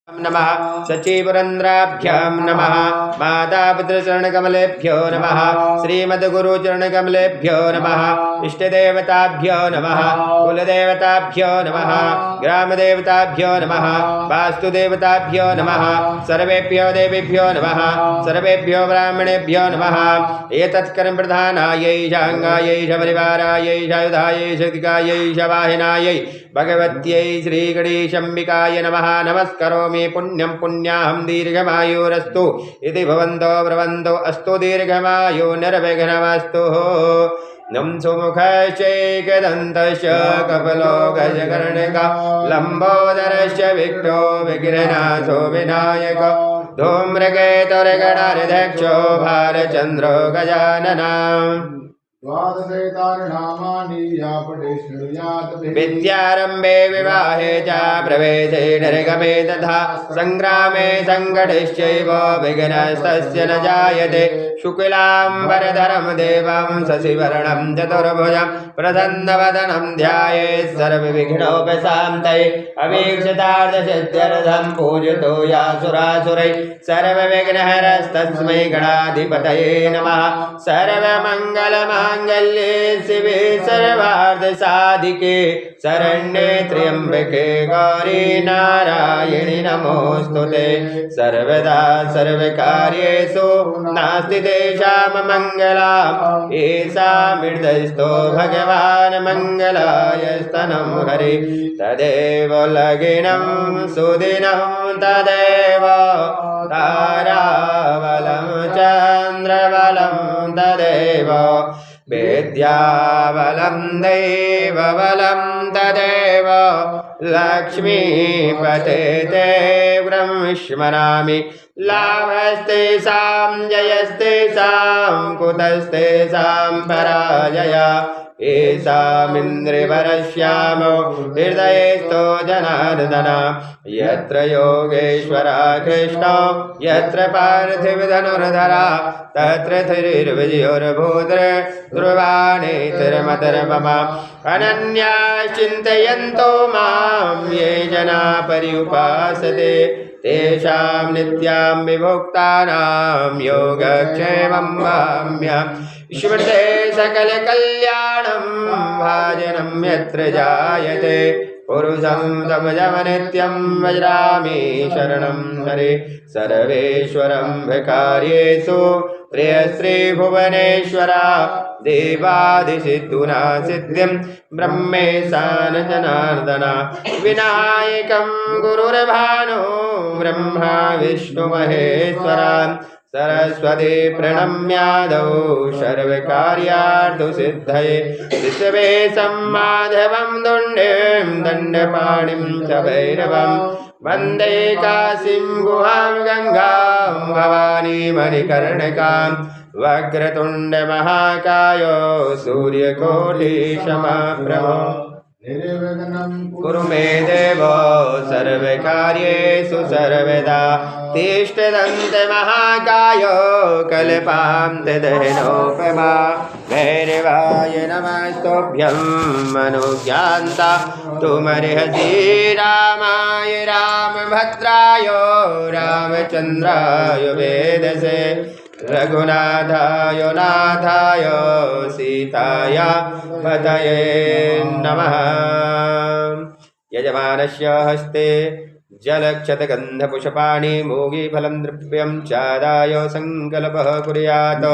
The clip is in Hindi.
नमः सचिपुरन्द्राभ्यां नमः मातापितृचरणकमलेभ्यो नमः श्रीमद्गुरुचरणकमलेभ्यो नमः इष्टदेवताभ्यो नमः कुलदेवताभ्यो नमः ग्रामदेवताभ्यो नमः वास्तुदेवताभ्यो नमः सर्वेभ्यो देवेभ्यो नमः सर्वेभ्यो ब्राह्मणेभ्यो नमः एतत्कर्म प्रधानायै शाङ्गायै शबरिवारायै शायुधायै शक्तिकायै शवाहिनायै भगवत्यै श्रीगणेशम्बिकाय नमः नमस्करोमि पुण्यं पुण्याहं दीर्घमायुरस्तु इति भवन्तो ब्रुवन्तो अस्तु दीर्घमायु निर्विघ्नमस्तु नं सुमुखश्चैकदन्तश्च कपलो गजकर्णिका लम्बोदरश्च विघ्नो विघ्ननाशो विनायक धूम्रकेतुर्गणाध्यक्षो भारचन्द्रो गजाननः विद्यारंभे विवाहे च प्रवेशे निर्गमे तथा संग्रामे संकटश्चैव विघ्नस्तस्य न जायते शुक्लाम्बरधरं देवं शशिवर्णं चतुर्भुजं प्रसन्नवदनं ध्यायेत् सर्वविघ्नोपशान्तये अवीक्षितार्थसिद्ध्यर्थं पूजितो यासुरासुरैः सर्वविघ्नहरस्तस्मै गणाधिपतये नमः सर्वमङ्गलमाङ्गल्ये शिवे सर्वार्थसाधिके शरण्ये त्र्यम्बके गौरी नारायणि नमोऽस्तुते सर्वदा सर्वकार्येषु नास्ति तेषां मङ्गलम् येषामृतस्थो भगवान् मङ्गलायस्तनं हरि तदेव लगिनं सुदिनं तदेव ताराबलं चन्द्रबलं तदेव विद्याबलं दैवबलं तदेव लक्ष्मीपते ते ब्रह्मस्मरामि लाभस्तेषां जयस्तेषां कुतस्तेषां पराजय येषामिन्द्रिवरश्यामो हृदयस्थो जनार्दन यत्र योगेश्वरा कृष्णो यत्र पार्थिवधनुर्धरा तत्र धीर्विजयोर्भूद्र ध्रुवाणेतिर्मतर्मम अनन्याश्चिन्तयन्तो मां ये जना पर्युपासते तेषां नित्यां विभुक्तानां योगक्षेमं वाम्यहम् स्मृते सकलकल्याणं भाजनं यत्र जायते पुरुषं तमजमनित्यं वज्रामि शरणं हरे सर्वेश्वरं भिकार्येषु प्रियश्रीभुवनेश्वरा देवादिसिद्धूना सिद्धिं ब्रह्मेशान जनार्दन विनायकं गुरुर्भानो ब्रह्मा विष्णुमहेश्वरा सरस्वती प्रणम्यादौ सर्वकार्यार्थसिद्धये विश्वेशं माधवं दुण्डं दण्डपाणिं च भैरवं वन्दे काशीं गुहां गङ्गां भवानी मणिकर्णिकां वक्रतुण्डमहाकायो सूर्यकोटिसमप्रभो कुरु मे देव सर्वकार्येषु सर्वदा तिष्ठदन्तमहाकायो कल्पान्ते दहनोपमा भैरवाय नमस्तुभ्यं मनुज्ञान्ता तुमर्हसि रामाय रामभद्राय रामचन्द्राय वेदसे रघुनाथाय नाथाय सीताय पतये नमः यजमानस्य हस्ते जलक्षतगन्धपुष्पाणि मूगीफलं द्रव्यं चादाय सङ्कल्पः कुर्यात्